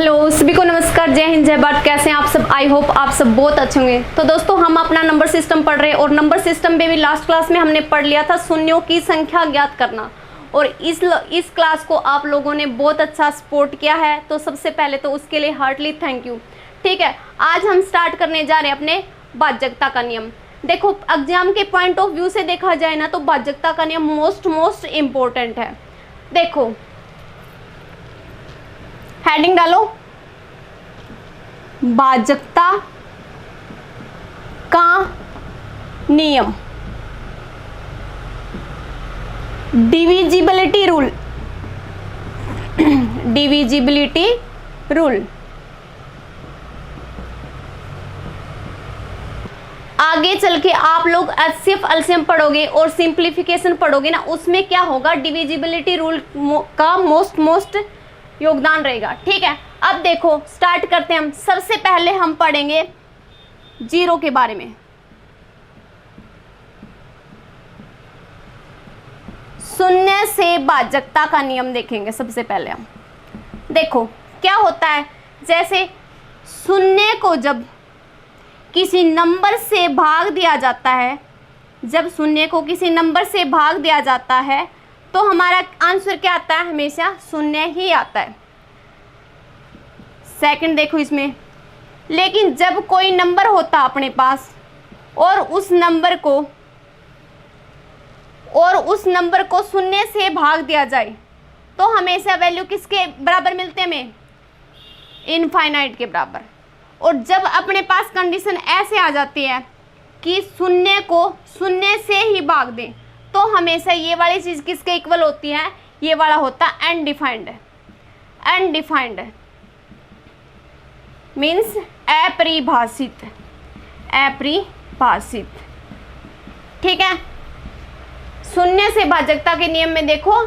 Hello सभी को नमस्कार, जय हिंद जय भारत। कैसे हैं आप सब? आई होप आप सब बहुत अच्छे होंगे। तो दोस्तों हम अपना नंबर सिस्टम पढ़ रहे हैं और नंबर सिस्टम में भी लास्ट क्लास में हमने पढ़ लिया था शून्यों की संख्या ज्ञात करना, और इस क्लास को आप लोगों ने बहुत अच्छा सपोर्ट किया है, तो सबसे पहले तो उसके लिए हार्टली थैंक यू। ठीक है, आज हम स्टार्ट करने जा रहे हैं अपने भाज्यता का नियम। देखो एग्जाम के पॉइंट ऑफ व्यू से देखा जाए ना तो भाज्यता का नियम मोस्ट इम्पोर्टेंट है। देखो हेडिंग डालो, भाज्यता का नियम, डिविजिबिलिटी रूल। डिविजिबिलिटी रूल आगे चल के आप लोग एचसीएफ एलसीएम पढ़ोगे और सिंप्लीफिकेशन पढ़ोगे ना, उसमें क्या होगा, डिविजिबिलिटी रूल का मोस्ट योगदान रहेगा। ठीक है, अब देखो स्टार्ट करते हैं हम। सबसे पहले हम पढ़ेंगे जीरो के बारे में। शून्य से भाज्यता का नियम देखेंगे सबसे पहले हम। देखो क्या होता है, जैसे शून्य को जब किसी नंबर से भाग दिया जाता है, जब शून्य को किसी नंबर से भाग दिया जाता है तो हमारा आंसर क्या आता है, हमेशा शून्य ही आता है। सेकंड देखो इसमें, लेकिन जब कोई नंबर होता अपने पास और उस नंबर को शून्य से भाग दिया जाए तो हमेशा वैल्यू किसके बराबर मिलते हैं, हमें इनफाइनाइट के बराबर। और जब अपने पास कंडीशन ऐसे आ जाती है कि शून्य को शून्य से ही भाग दें तो हमेशा ये वाली चीज़ किसके इक्वल होती है, ये वाला होता है अनडिफाइंड। अनडिफाइंड मीन्स अपरिभाषित। अपरिभाषित, ठीक है। शून्य से भाज्यता के नियम में देखो,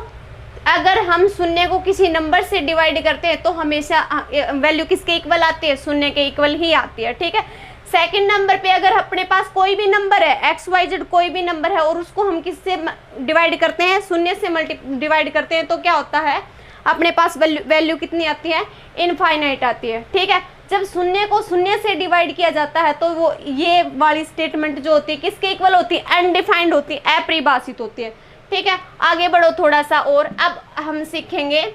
अगर हम शून्य को किसी नंबर से डिवाइड करते हैं तो हमेशा वैल्यू किसके इक्वल आती है, शून्य के इक्वल ही आती है। ठीक है, सेकंड नंबर पे अगर अपने पास कोई भी नंबर है, एक्स वाई जेड कोई भी नंबर है, और उसको हम किससे डिवाइड करते हैं, शून्य से डिवाइड करते हैं, तो क्या होता है, अपने पास वैल्यू कितनी आती है, इनफाइनाइट आती है। ठीक है, जब शून्य को शून्य से डिवाइड किया जाता है तो वो ये वाली स्टेटमेंट जो होती है किसके इक्वल होती है, अनडिफाइंड होती है, अपरिभाषित होती है। ठीक है, आगे बढ़ो थोड़ा सा और अब हम सीखेंगे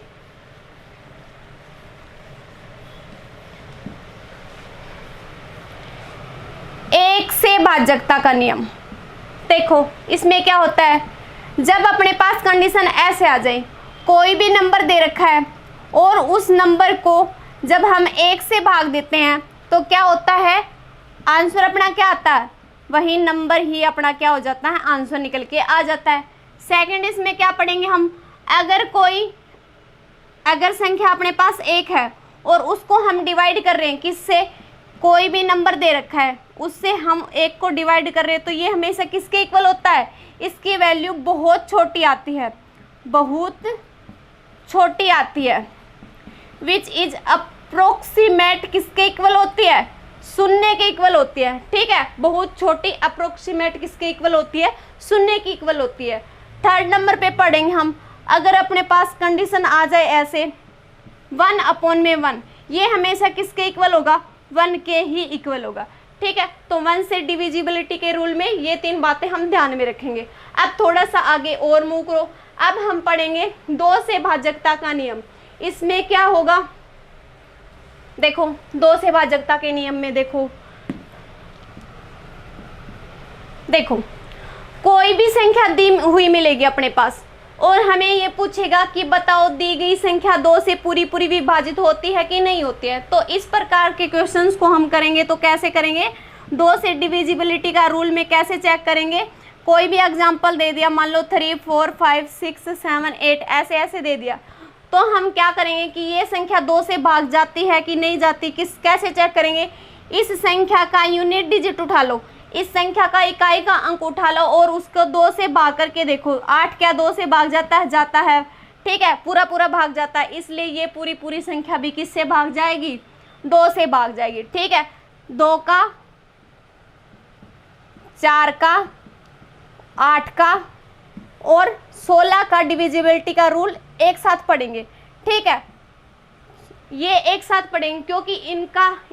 एक से भाज्यता का नियम। देखो इसमें क्या होता है, जब अपने पास कंडीशन ऐसे आ जाए, कोई भी नंबर दे रखा है और उस नंबर को जब हम एक से भाग देते हैं तो क्या होता है, आंसर अपना क्या आता है, वही नंबर ही अपना क्या हो जाता है, आंसर निकल के आ जाता है। सेकंड इसमें क्या पढ़ेंगे हम, अगर संख्या अपने पास एक है और उसको हम डिवाइड कर रहे हैं किससे, कोई भी नंबर दे रखा है उससे हम एक को डिवाइड कर रहे हैं, तो ये हमेशा किसके इक्वल होता है, इसकी वैल्यू बहुत छोटी आती है, बहुत छोटी आती है, विच इज अप्रोक्सीमेट किसके इक्वल होती है, शून्य के इक्वल होती है। ठीक है, बहुत छोटी अप्रोक्सीमेट किसके इक्वल होती है, शून्य की इक्वल होती है। थर्ड नंबर पे पढ़ेंगे हम, अगर अपने पास कंडीशन आ जाए ऐसे 1/1, ये हमेशा किसके इक्वल होगा, 1 के ही इक्वल होगा। ठीक है, तो 1 से डिविजिबिलिटी के रूल में ये तीन बातें हम ध्यान में रखेंगे। अब थोड़ा सा आगे और मूव करो, अब हम पढ़ेंगे 2 से भाज्यता का नियम। इसमें क्या होगा, देखो 2 से भाज्यता के नियम में देखो कोई भी संख्या दी हुई मिलेगी अपने पास और हमें ये पूछेगा कि बताओ दी गई संख्या 2 से पूरी विभाजित होती है कि नहीं होती है। तो इस प्रकार के क्वेश्चंस को हम करेंगे तो कैसे करेंगे, 2 से डिविजिबिलिटी का रूल में कैसे चेक करेंगे, कोई भी एग्जांपल दे दिया, मान लो 3 4 5 6 7 8 ऐसे दे दिया, तो हम क्या करेंगे कि ये संख्या 2 से भाग जाती है कि नहीं जाती, कैसे चेक करेंगे, इस संख्या का यूनिट डिजिट उठा लो, इस संख्या का इकाई का अंक उठा लो और उसको 2 से भाग करके देखो, 8 क्या 2 से भाग जाता है। ठीक है, पूरा भाग जाता है, इसलिए ये पूरी संख्या भी किससे भाग जाएगी, 2 से भाग जाएगी। ठीक है, 2 का, 4 का, 8 का और 16 का डिविजिबिलिटी का रूल एक साथ पढ़ेंगे। ठीक है, ये एक साथ पढ़ेंगे, क्योंकि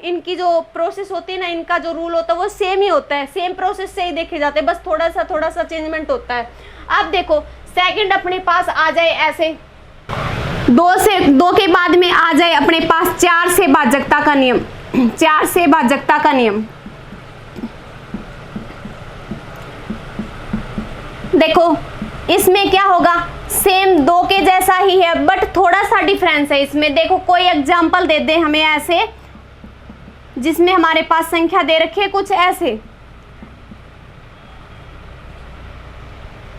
इनकी जो प्रोसेस होती है ना, इनका जो रूल होता है वो सेम ही होता है, सेम प्रोसेस से ही देखे जाते हैं, बस थोड़ा सा चेंजमेंट होता है। अब देखो सेकंड अपने पास आ जाए ऐसे, 2 के बाद में आ जाए अपने पास 4 से भाजकता का नियम। 4 से भाजकता का नियम देखो, इसमें क्या होगा, सेम 2 के जैसा ही है बट थोड़ा सा डिफरेंस है इसमें। देखो कोई एग्जांपल दे दे हमें ऐसे, जिसमें हमारे पास संख्या दे रखी है कुछ ऐसे,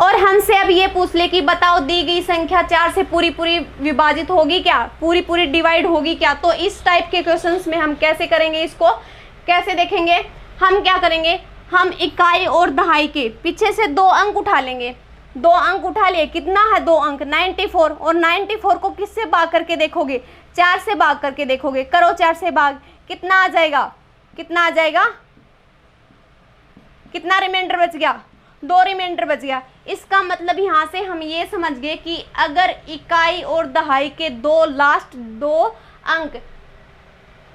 और हमसे अब ये पूछ ले कि बताओ दी गई संख्या 4 से पूरी पूरी विभाजित होगी क्या, पूरी पूरी डिवाइड होगी क्या। तो इस टाइप के क्वेश्चंस में हम कैसे करेंगे, इसको कैसे देखेंगे, हम क्या करेंगे, हम इकाई और दहाई के पीछे से 2 अंक उठा लेंगे। 2 अंक उठा लिए, कितना है 2 अंक 94, और 94 को किससे भाग करके देखोगे, 4 से भाग करके देखोगे। करो 4 से भाग, कितना आ जाएगा, कितना आ जाएगा, कितना रिमाइंडर बच गया, 2 रिमाइंडर बच गया। इसका मतलब यहाँ से हम ये समझ गए कि अगर इकाई और दहाई के लास्ट 2 अंक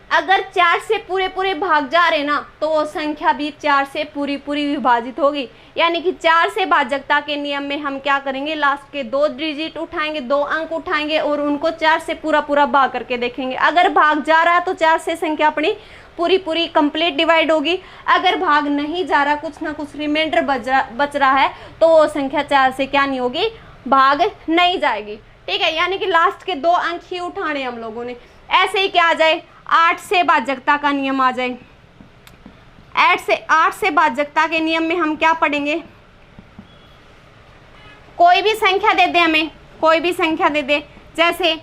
अगर 4 से पूरे पूरे भाग जा रहे ना, तो वो संख्या भी 4 से पूरी पूरी विभाजित होगी। यानी कि 4 से भाजकता के नियम में हम क्या करेंगे, लास्ट के 2 डिजिट उठाएंगे, 2 अंक उठाएंगे और उनको 4 से पूरा पूरा भाग करके देखेंगे। अगर भाग जा रहा है तो 4 से संख्या अपनी पूरी पूरी कंप्लीट डिवाइड होगी। अगर भाग नहीं जा रहा, कुछ ना कुछ रिमाइंडर बच रहा है, तो वो संख्या 4 से क्या नहीं होगी, भाग नहीं जाएगी। ठीक है, यानी कि लास्ट के 2 अंक ही उठाने हम लोगों ने। ऐसे ही क्या आ जाए, 8 से भाजकता का नियम आ जाए। 8 से भाजकता के नियम में हम क्या पढ़ेंगे, कोई भी संख्या दे दे हमें, कोई भी संख्या दे दे, जैसे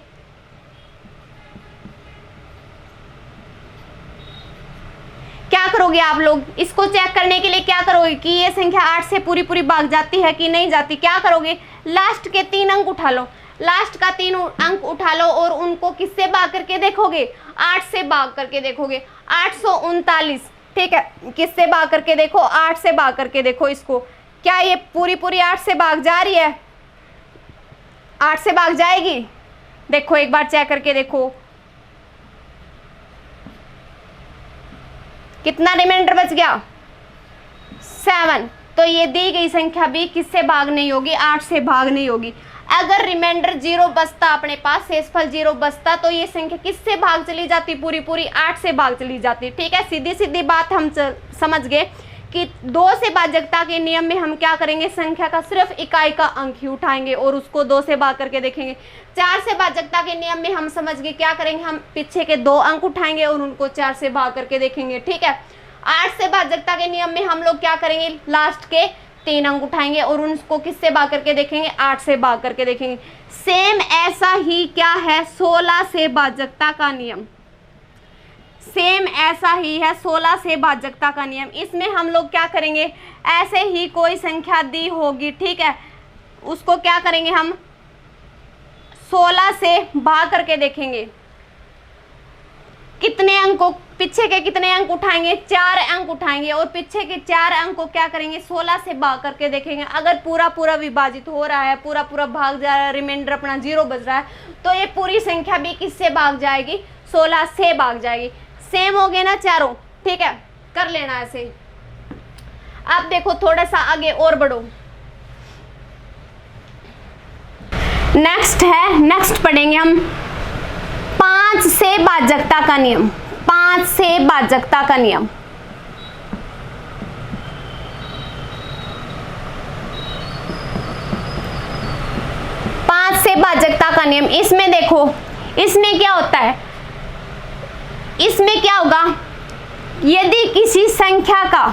क्या करोगे आप लोग, इसको चेक करने के लिए क्या करोगे कि ये संख्या 8 से पूरी पूरी भाग जाती है कि नहीं जाती। क्या करोगे, लास्ट के 3 अंक उठा लो, लास्ट का 3 अंक उठा लो और उनको किससे भाग करके देखोगे, 8 से भाग करके देखोगे। 839, ठीक है, किससे भाग करके देखो, 8 से भाग करके देखो इसको। क्या ये पूरी पूरी 8 से भाग जा रही है, 8 से भाग जाएगी, देखो एक बार चेक करके देखो कितना रिमाइंडर बच गया, 7। तो ये दी गई संख्या भी किससे भाग नहीं होगी, 8 से भाग नहीं होगी। अगर रिमाइंडर 0 बचता, अपने पास शेषफल 0 बचता, तो ये संख्या किससे भाग चली जाती, पूरी पूरी 8 से भाग चली जाती। ठीक है, सीधी सीधी बात हम समझ गए कि 2 से भाजकता के नियम में हम क्या करेंगे, संख्या का सिर्फ इकाई का अंक ही उठाएंगे और उसको 2 से भाग करके देखेंगे। 4 से भाजकता के नियम में हम समझ गए क्या करेंगे, हम पीछे के 2 अंक उठाएंगे और उनको 4 से भाग करके देखेंगे। ठीक है, 8 से भाजकता के नियम में हम लोग क्या करेंगे, लास्ट के 3 अंक उठाएंगे और उनको किससे भाग करके देखेंगे, 8 से भाग करके देखेंगे। सेम ऐसा ही क्या है 16 से भाजकता का नियम, सेम ऐसा ही है 16 से भाजकता का नियम। इसमें हम लोग क्या करेंगे, ऐसे ही कोई संख्या दी होगी, ठीक है, उसको क्या करेंगे हम 16 से भाग करके देखेंगे। कितने अंकों, पीछे के कितने अंक उठाएंगे, 4 अंक उठाएंगे और पीछे के 4 अंक को क्या करेंगे, 16 से भाग करके देखेंगे। अगर पूरा पूरा विभाजित हो रहा है, पूरा पूरा भाग जा रहा है, रिमाइंडर अपना 0 बच रहा है, तो ये पूरी संख्या भी किससे भाग जाएगी, 16 से भाग जाएगी। सेम हो गए ना चारों, ठीक है, कर लेना ऐसे। अब देखो थोड़ा सा आगे और बढ़ो, नेक्स्ट पढ़ेंगे हम 5 से भाजकता का नियम। 5 से भाजकता का नियम, से भाजकता का नियम। इसमें देखो, इसमें क्या होता है, इसमें क्या होगा, यदि किसी संख्या का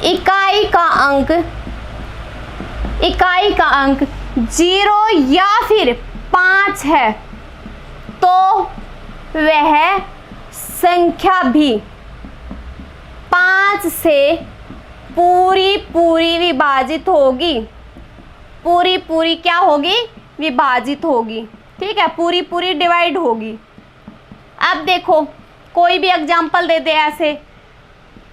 इकाई का अंक 0 या फिर 5 है, तो वह संख्या भी 5 से पूरी विभाजित होगी। पूरी क्या होगी, विभाजित होगी। ठीक है, पूरी डिवाइड होगी। अब देखो कोई भी एग्जाम्पल दे दे ऐसे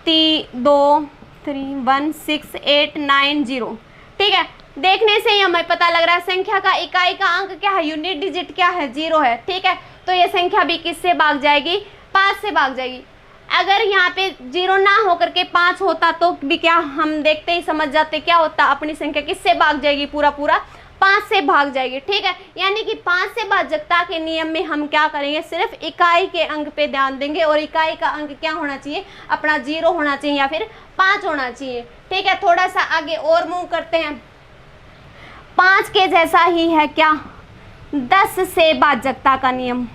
2 3 1 6 8 9 0, ठीक है, देखने से ही हमें पता लग रहा है संख्या का इकाई का अंक क्या है, यूनिट डिजिट क्या है, 0 है। ठीक है, तो ये संख्या भी किससे भाग जाएगी, 5 से भाग जाएगी। अगर यहाँ पे 0 ना होकर के 5 होता तो भी क्या हम देखते ही समझ जाते क्या होता, अपनी संख्या किससे भाग जाएगी, पूरा 5 से भाग जाएगी। ठीक है, यानी कि 5 से भाजकता के नियम में हम क्या करेंगे, सिर्फ इकाई के अंक पे ध्यान देंगे और इकाई का अंक क्या होना चाहिए, अपना 0 होना चाहिए या फिर 5 होना चाहिए। ठीक है, थोड़ा सा आगे और मूव करते हैं। 5 के जैसा ही है क्या, 10 से भाजकता का नियम।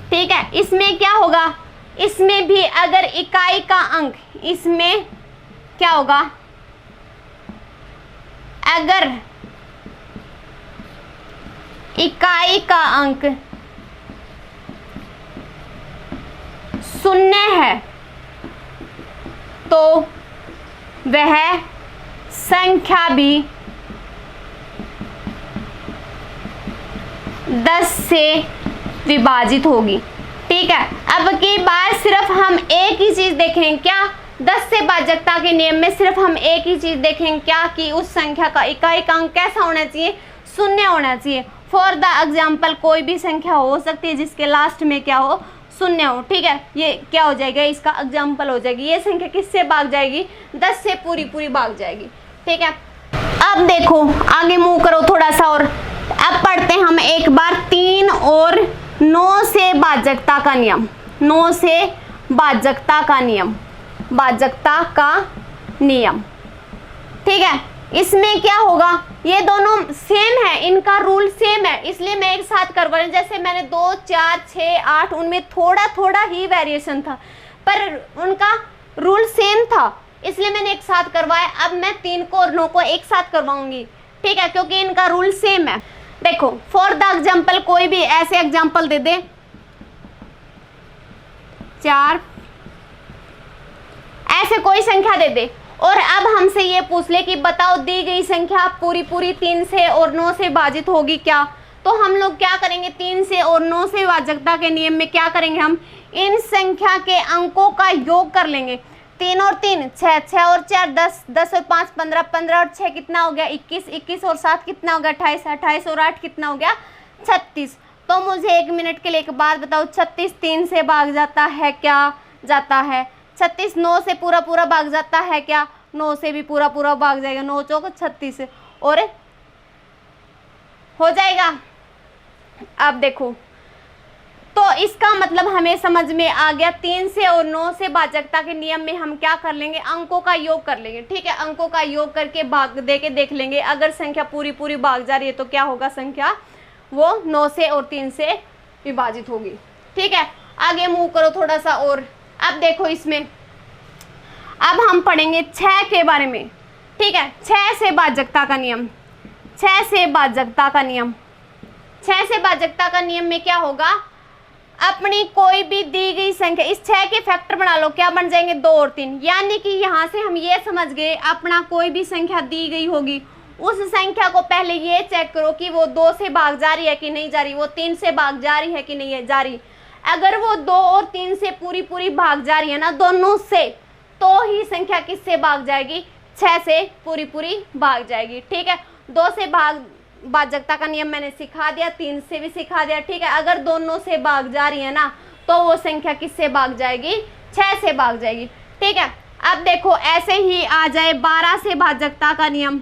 ठीक है, इसमें क्या होगा, इसमें भी अगर इकाई का अंक, इसमें क्या होगा, अगर इकाई का अंक 0 है तो वह संख्या भी 10 से विभाजित होगी। ठीक है, अब की बार सिर्फ हम एक ही चीज देखें क्या, 10 से भाजकता के नियम में सिर्फ हम एक ही चीज देखें क्या, कि उस संख्या का इकाई का अंक कैसा होना चाहिए, 0 होना चाहिए। फॉर द एग्जाम्पल कोई भी संख्या हो सकती है जिसके लास्ट में क्या हो, 0 हो। ठीक है, ये क्या हो जाएगा, इसका एग्जाम्पल हो जाएगी। ये संख्या किससे भाग जाएगी, 10 से पूरी भाग जाएगी। ठीक है, अब देखो आगे मूव करो थोड़ा सा और अब पढ़ते हैं हम एक बार 3 और 9 से भाजकता का नियम। 9 से भाजकता का नियम, भाजकता का नियम। ठीक है, इसमें क्या होगा, ये दोनों सेम है, इनका रूल सेम है, इसलिए मैं एक साथ करवा रही हूं। जैसे मैंने 2, 4, 6, 8 उनमें थोड़ा ही वेरिएशन था पर उनका रूल सेम था, इसलिए मैंने एक साथ करवाया। अब मैं 3 को और 9 को एक साथ करवाऊंगी। ठीक है, क्योंकि इनका रूल सेम है। देखो फॉर द एग्जाम्पल कोई भी ऐसे एग्जाम्पल दे दे, 4 ऐसे कोई संख्या दे दे और अब हमसे ये पूछ ले कि बताओ दी गई संख्या पूरी 3 से और 9 से भाजित होगी क्या। तो हम लोग क्या करेंगे, 3 से और 9 से भाजकता के नियम में क्या करेंगे, हम इन संख्या के अंकों का योग कर लेंगे। 3 और 3 6, 6 और 4 10, 10 और 5 15, 15 और 6 कितना हो गया 21, 21 और 7 कितना हो गया 28, 28 और 8 कितना हो गया 36। तो मुझे 1 मिनट के लिए एक बात बताओ, 36 3 से भाग जाता है क्या, जाता है। 36 9 से पूरा भाग जाता है क्या, 9 से भी पूरा भाग जाएगा। 9 चौक 36 और हो जाएगा। अब देखो तो इसका मतलब हमें समझ में आ गया, 3 से और 9 से भाजकता के नियम में हम क्या कर लेंगे, अंकों का योग कर लेंगे। ठीक है, अंकों का योग करके भाग दे के देख लेंगे, अगर संख्या पूरी भाग जा रही है तो क्या होगा, संख्या वो 9 से और 3 से विभाजित होगी। ठीक है, आगे मूव करो थोड़ा सा और अब देखो इसमें अब हम पढ़ेंगे 6 के बारे में। ठीक है, 6 से भाजकता का नियम, 6 से भाजकता का नियम। 6 से भाजकता का नियम में क्या होगा, अपनी कोई भी दी गई संख्या, इस 6 के फैक्टर बना लो, क्या बन जाएंगे 2 और 3। यानी कि यहाँ से हम ये समझ गए, अपना कोई भी संख्या दी गई होगी उस संख्या को पहले ये चेक करो कि वो 2 से भाग जा रही है कि नहीं जा रही, वो 3 से भाग जा रही है कि नहीं है जा रही। अगर वो 2 और 3 से पूरी भाग जा रही है ना, दोनों से, तो ही संख्या किससे भाग जाएगी, 6 से पूरी भाग जाएगी। ठीक है, 2 से भाजकता का नियम मैंने सिखा दिया, 3 से भी सिखा दिया। ठीक है, अगर दोनों से भाग जा रही है ना तो वो संख्या किससे भाग जाएगी, 6 से भाग जाएगी। ठीक है, अब देखो ऐसे ही आ जाए 12 से भाजकता का नियम।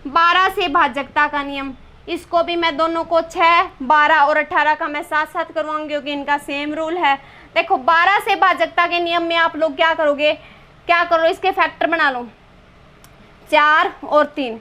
12 से भाजकता का नियम, इसको भी मैं दोनों को 6, 12 और 18 का मैं साथ करवाऊंगी क्योंकि इनका सेम रूल है। देखो 12 से भाजकता के नियम में आप लोग क्या करोगे, क्या करो, इसके फैक्टर बना लो 4 और 3।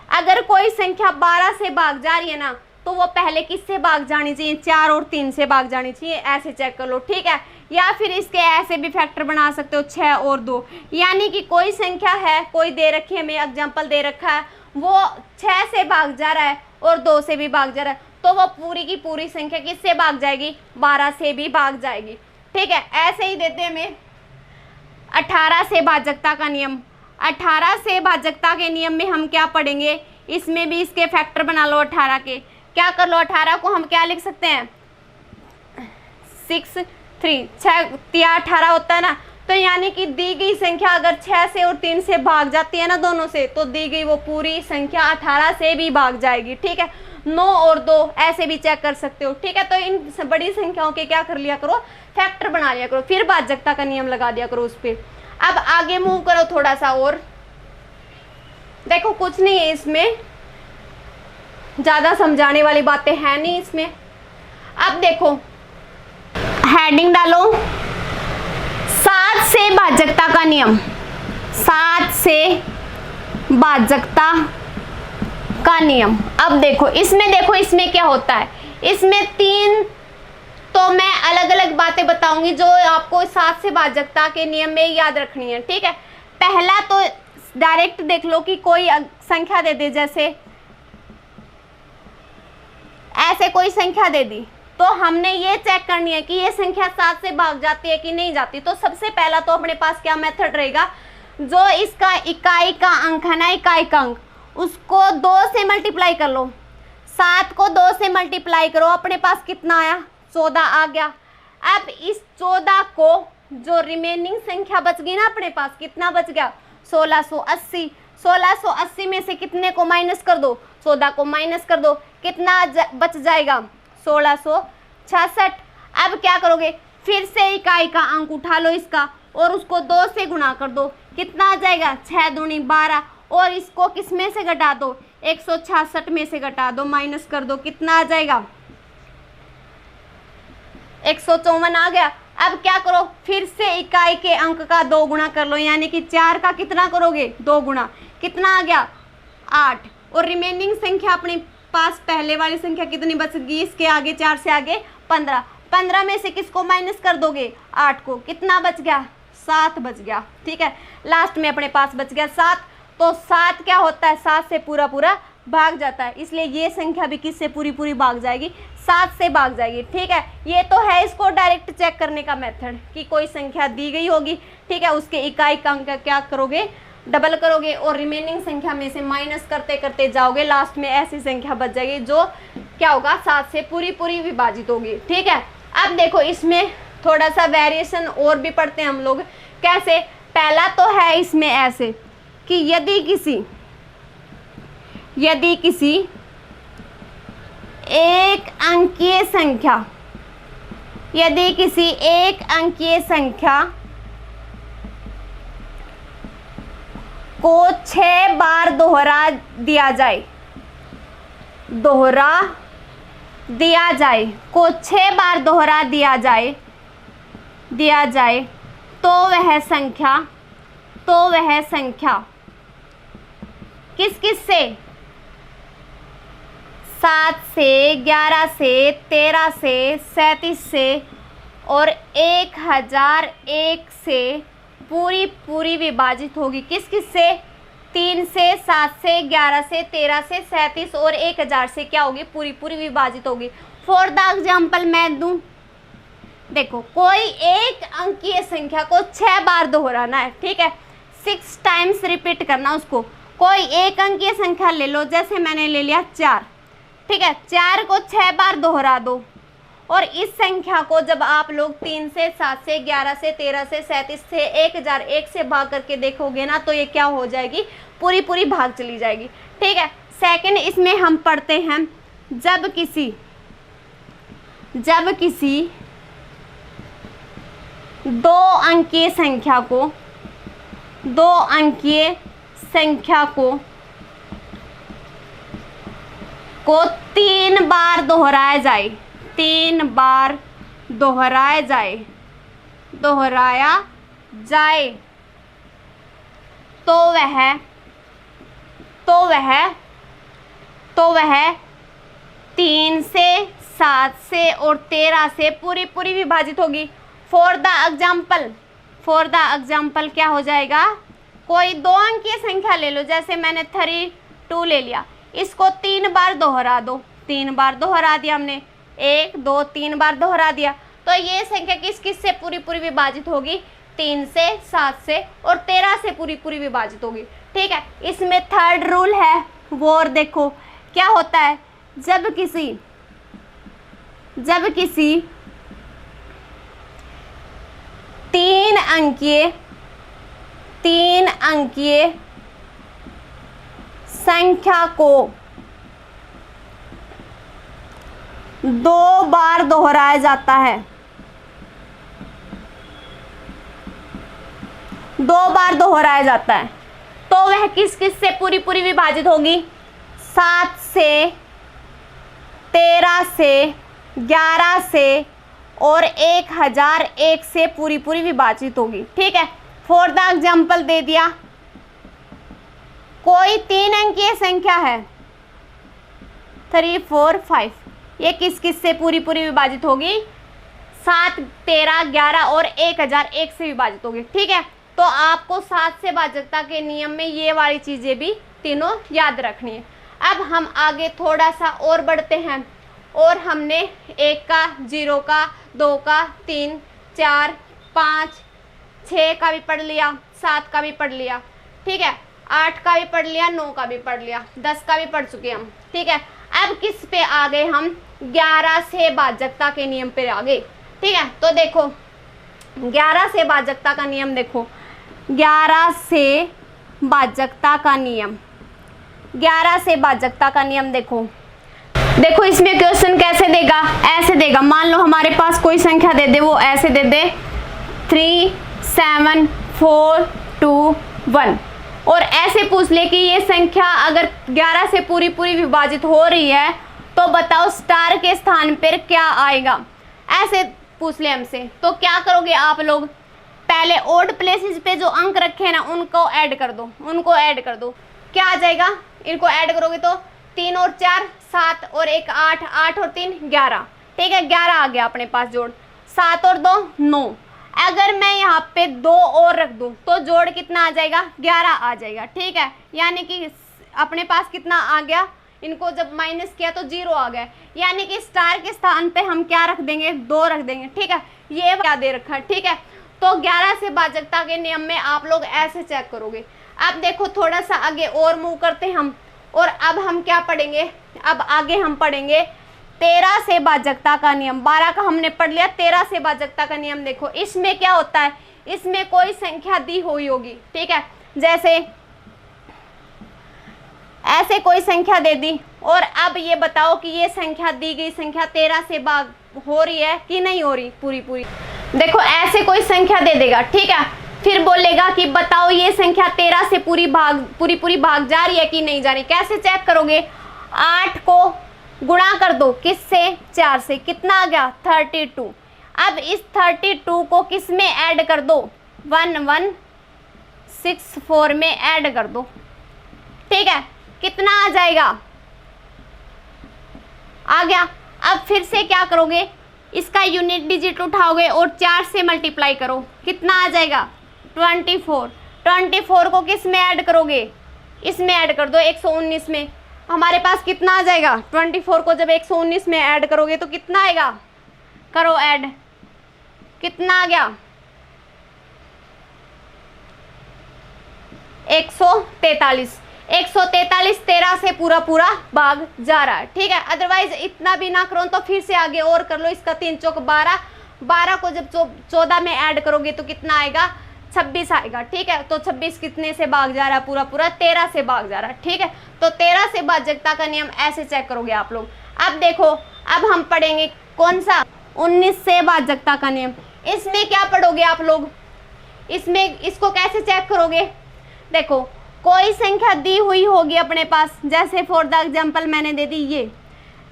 अगर कोई संख्या 12 से भाग जा रही है ना तो वो पहले किससे भाग जानी चाहिए, 4 और 3 से भाग जानी चाहिए, ऐसे चेक कर लो। ठीक है, या फिर इसके ऐसे भी फैक्टर बना सकते हो 6 और 2। यानी कि कोई संख्या है, कोई दे रखी है, मैं एग्जांपल दे रखा है, वो 6 से भाग जा रहा है और 2 से भी भाग जा रहा है, तो वो पूरी की पूरी संख्या किससे भाग जाएगी, 12 से भी भाग जाएगी। ठीक है, ऐसे ही देते हैं हमें 18 से भाजकता का नियम। 18 से भाजकता के नियम में हम क्या पढ़ेंगे, इसमें भी इसके फैक्टर बना लो 18 के। क्या कर लो, 18 को हम क्या लिख सकते हैं 6 3 6 18 होता है ना, तो यानी कि दी गई संख्या अगर 6 से और 3 से भाग जाती है ना दोनों से, तो दी गई वो पूरी संख्या 18 से भी भाग जाएगी। ठीक है, 9 और 2 ऐसे भी चेक कर सकते हो। ठीक है, तो इन बड़ी संख्याओं के क्या कर लिया करो, फैक्टर बना लिया करो, फिर भाज्यता का नियम लगा दिया करो उस पर। अब आगे मूव करो थोड़ा सा और देखो, कुछ नहीं है इसमें, ज्यादा समझाने वाली बातें हैं नहीं इसमें। अब देखो हेडिंग डालो 7 से भाज्यता का नियम, 7 से भाज्यता का नियम। अब देखो इसमें क्या होता है, इसमें 3 तो मैं अलग अलग बातें बताऊंगी जो आपको 7 से भाज्यता के नियम में याद रखनी है। ठीक है, पहला तो डायरेक्ट देख लो कि कोई संख्या दे दे, जैसे ऐसे कोई संख्या दे दी, तो हमने ये चेक करनी है कि ये संख्या 7 से भाग जाती है कि नहीं जाती। तो सबसे पहला तो अपने पास क्या मेथड रहेगा, जो इसका इकाई का अंक है ना, इकाई का अंक, उसको 2 से मल्टीप्लाई कर लो। 7 को 2 से मल्टीप्लाई करो, अपने पास कितना आया, 14 आ गया। अब इस 14 को जो रिमेनिंग संख्या बच गई ना अपने पास, कितना बच गया, 1680। 1680 में से कितने को माइनस कर दो, 14 को माइनस कर दो, कितना बच जाएगा, 1666। अब क्या करोगे, फिर से इकाई का अंक उठा लो इसका और उसको 2 से गुणा कर दो, कितना आ जाएगा, 6 दूनी 12, और इसको किस में से घटा दो, 166 में से घटा दो, माइनस कर दो, कितना आ जाएगा, 154 आ गया। अब क्या करो, फिर से इकाई के अंक का 2 गुणा कर लो, यानी कि 4 का कितना करोगे, 2 गुणा, कितना आ गया, 8। और रिमेनिंग संख्या अपने पास पहले वाली संख्या कितनी बच गई, इसके आगे 4 से आगे 15। 15 में से किसको माइनस कर दोगे, 8 को, कितना बच गया, 7 बच गया। ठीक है, लास्ट में अपने पास बच गया 7। तो 7 क्या होता है, 7 से पूरा पूरा भाग जाता है, इसलिए ये संख्या भी किससे पूरी पूरी भाग जाएगी, 7 से भाग जाएगी। ठीक है, ये तो है इसको डायरेक्ट चेक करने का मेथड कि कोई संख्या दी गई होगी, ठीक है, उसके इकाई का अंक क्या करोगे, डबल करोगे और रिमेनिंग संख्या में से माइनस करते करते जाओगे, लास्ट में ऐसी संख्या बच जाएगी जो क्या होगा, 7 से पूरी पूरी विभाजित होगी। ठीक है, अब देखो इसमें थोड़ा सा वेरिएशन और भी पढ़ते हैं हम लोग, कैसे। पहला तो है इसमें ऐसे कि यदि किसी एक अंकीय संख्या, यदि किसी एक अंकीय संख्या को 6 बार दोहरा दिया जाए, को 6 बार दोहरा दिया जाए तो वह संख्या किस किस से, 7 से, 11 से, 13 से, 37 से और 1001 से पूरी पूरी विभाजित होगी। किस किस से, 3 से, 7 से, 11 से, 13 से, 37 और 1000 से क्या होगी, पूरी पूरी विभाजित होगी। फॉर द एग्जाम्पल मैं दूं, देखो कोई एक अंकीय संख्या को 6 बार दोहराना है, ठीक है, 6 टाइम्स रिपीट करना उसको। कोई एक अंकीय संख्या ले लो, जैसे मैंने ले लिया 4, ठीक है, 4 को 6 बार दोहरा दो और इस संख्या को जब आप लोग 3 से, 7 से, 11 से, 13 से, 37 से, 1001 से भाग करके देखोगे ना, तो ये क्या हो जाएगी, पूरी पूरी भाग चली जाएगी। ठीक है, सेकंड इसमें हम पढ़ते हैं, जब किसी 2 अंकीय संख्या को 3 बार दोहराया जाए तो वह 3 से, 7 से और 13 से पूरी पूरी विभाजित होगी। फॉर द एग्जाम्पल क्या हो जाएगा, कोई 2 अंकीय संख्या ले लो, जैसे मैंने 32 ले लिया, इसको 3 बार दोहरा दो, 3 बार दोहरा दिया हमने, 1 2 3 बार दोहरा दिया, तो ये संख्या किस किस से पूरी पूरी विभाजित होगी, 3 से, 7 से और 13 से पूरी पूरी विभाजित होगी। ठीक है, इसमें थर्ड रूल है वो, और देखो क्या होता है, जब किसी तीन अंकीय संख्या को 2 बार दोहराया जाता है, 2 बार दोहराया जाता है, तो वह किस किस से पूरी पूरी विभाजित होगी? 7 से, 13 से, 11 से और 1001 से पूरी पूरी विभाजित होगी। ठीक है, फॉर द एग्जाम्पल दे दिया, कोई 3 अंकीय संख्या है 3, 4, 5, ये किस किस से पूरी पूरी विभाजित होगी? 7, 13, 11 और 1001 से विभाजित होगी। ठीक है, तो आपको 7 से भाजकता के नियम में ये वाली चीजें भी तीनों याद रखनी है। अब हम आगे थोड़ा सा और बढ़ते हैं, और हमने 1 का, 0 का, 2 का, 3, 4, 5, 6 का भी पढ़ लिया, 7 का भी पढ़ लिया। ठीक है, 8 का भी पढ़ लिया, 9 का भी पढ़ लिया, 10 का भी पढ़ चुके हम। ठीक है, अब किस पे आ गए हम? 11 से भाजकता के नियम पे आ गए। ठीक है, तो देखो 11 से भाजकता का नियम, देखो 11 से भाजकता का नियम, 11 से भाजकता का नियम देखो इसमें क्वेश्चन कैसे देगा? ऐसे देगा, मान लो हमारे पास कोई संख्या दे दे, वो ऐसे दे दे 3, 7, 4, 2, 1, और ऐसे पूछ ले कि ये संख्या अगर 11 से पूरी पूरी विभाजित हो रही है तो बताओ स्टार के स्थान पर क्या आएगा, ऐसे पूछ ले हमसे। तो क्या करोगे आप लोग? पहले ओड प्लेसेस पे जो अंक रखे हैं ना, उनको ऐड कर दो, उनको ऐड कर दो। क्या आ जाएगा? इनको ऐड करोगे तो 3 और 4 7 और 1 8, 8 और 3 11। ठीक है, 11 आ गया अपने पास जोड़, 7 और 2 9। अगर मैं यहाँ पे 2 और रख दूं तो जोड़ कितना आ जाएगा? 11 आ जाएगा। ठीक है, यानी कि अपने पास कितना आ गया? इनको जब माइनस किया तो 0 आ गया, यानी कि स्टार के स्थान पे हम क्या रख देंगे? 2 रख देंगे। ठीक है, ये क्या दे रखा है। ठीक है, तो 11 से भाजकता के नियम में आप लोग ऐसे चेक करोगे। अब देखो थोड़ा सा आगे और मूव करते हैं हम, और अब हम क्या पढ़ेंगे? अब आगे हम पढ़ेंगे 13 से भाजकता का नियम। 12 का हमने पढ़ लिया, 13 से भाजकता का नियम देखो। इसमें क्या होता है? इसमें कोई संख्या दी हुई होगी। ठीक है, जैसे ऐसे कोई संख्या दे दी, और अब ये बताओ कि ये संख्या दी गई संख्या 13 से भाग हो रही है कि नहीं हो रही पूरी पूरी। देखो ऐसे कोई संख्या दे देगा। ठीक है, फिर बोलेगा कि बताओ ये संख्या 13 से पूरी पूरी भाग जा रही है कि नहीं जा रही। कैसे चेक करोगे? 8 को गुणा कर दो किससे? 4 से। कितना आ गया? 32। अब इस 32 को किस में ऐड कर दो? 1164 में ऐड कर दो। ठीक है, कितना आ जाएगा? आ गया। अब फिर से क्या करोगे? इसका यूनिट डिजिट उठाओगे और 4 से मल्टीप्लाई करो, कितना आ जाएगा? 24। 24 को किस में ऐड करोगे? इसमें ऐड कर दो 119 में। हमारे पास कितना आ जाएगा? 24 को जब 119 में ऐड करोगे तो कितना आएगा? करो ऐड, कितना आ गया? 143। 143 13 से पूरा भाग जा रहा है। ठीक है, अदरवाइज इतना भी ना करो तो फिर से आगे और कर लो। इसका 3 चौक 12, 12 को जब 14 में ऐड करोगे तो कितना आएगा? 26 आएगा। ठीक है, तो 26 कितने से भाग जा रहा है? पूरा 13 से भाग जा रहा है। ठीक है, तो 13 से भाजकता का नियम ऐसे चेक करोगे आप लोग। अब देखो, अब हम पढ़ेंगे कौन सा? 19 से भाजकता का नियम। इसमें क्या पढ़ोगे आप लोग? इसमें इसको कैसे चेक करोगे? देखो कोई संख्या दी हुई होगी अपने पास, जैसे फॉर द एग्जाम्पल मैंने दे दी ये।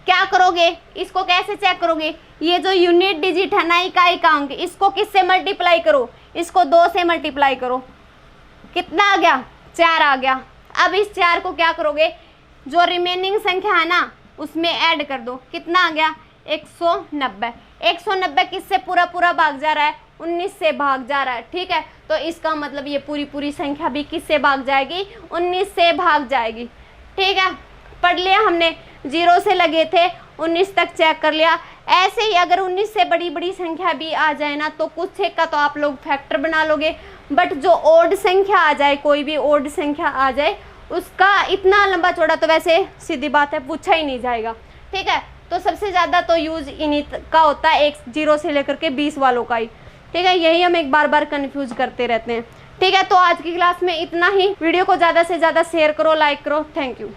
क्या करोगे? इसको कैसे चेक करोगे? ये जो यूनिट डिजिट है ना, इकाई का अंक, इसको किससे मल्टीप्लाई करो? इसको 2 से मल्टीप्लाई करो। कितना आ गया? 4 आ गया। अब इस 4 को क्या करोगे? जो रिमेनिंग संख्या है ना उसमें ऐड कर दो। कितना आ गया? 190। 190 किससे पूरा भाग जा रहा है? 19 से भाग जा रहा है। ठीक है, तो इसका मतलब ये पूरी संख्या भी किससे भाग जाएगी? 19 से भाग जाएगी। ठीक है, पढ़ लिया हमने। 0 से लगे थे 19 तक चेक कर लिया। ऐसे ही अगर 19 से बड़ी संख्या भी आ जाए ना तो कुछ एक का तो आप लोग फैक्टर बना लोगे, बट जो ओड संख्या आ जाए, कोई भी ओड संख्या आ जाए, उसका इतना लंबा चौड़ा तो वैसे सीधी बात है पूछा ही नहीं जाएगा। ठीक है, तो सबसे ज़्यादा तो यूज इन्हीं का होता है, 0 से लेकर के 20 वालों का ही। ठीक है, यही हम एक बार बार कन्फ्यूज करते रहते हैं। ठीक है, तो आज की क्लास में इतना ही। वीडियो को ज़्यादा से ज़्यादा शेयर करो, लाइक करो। Thank you.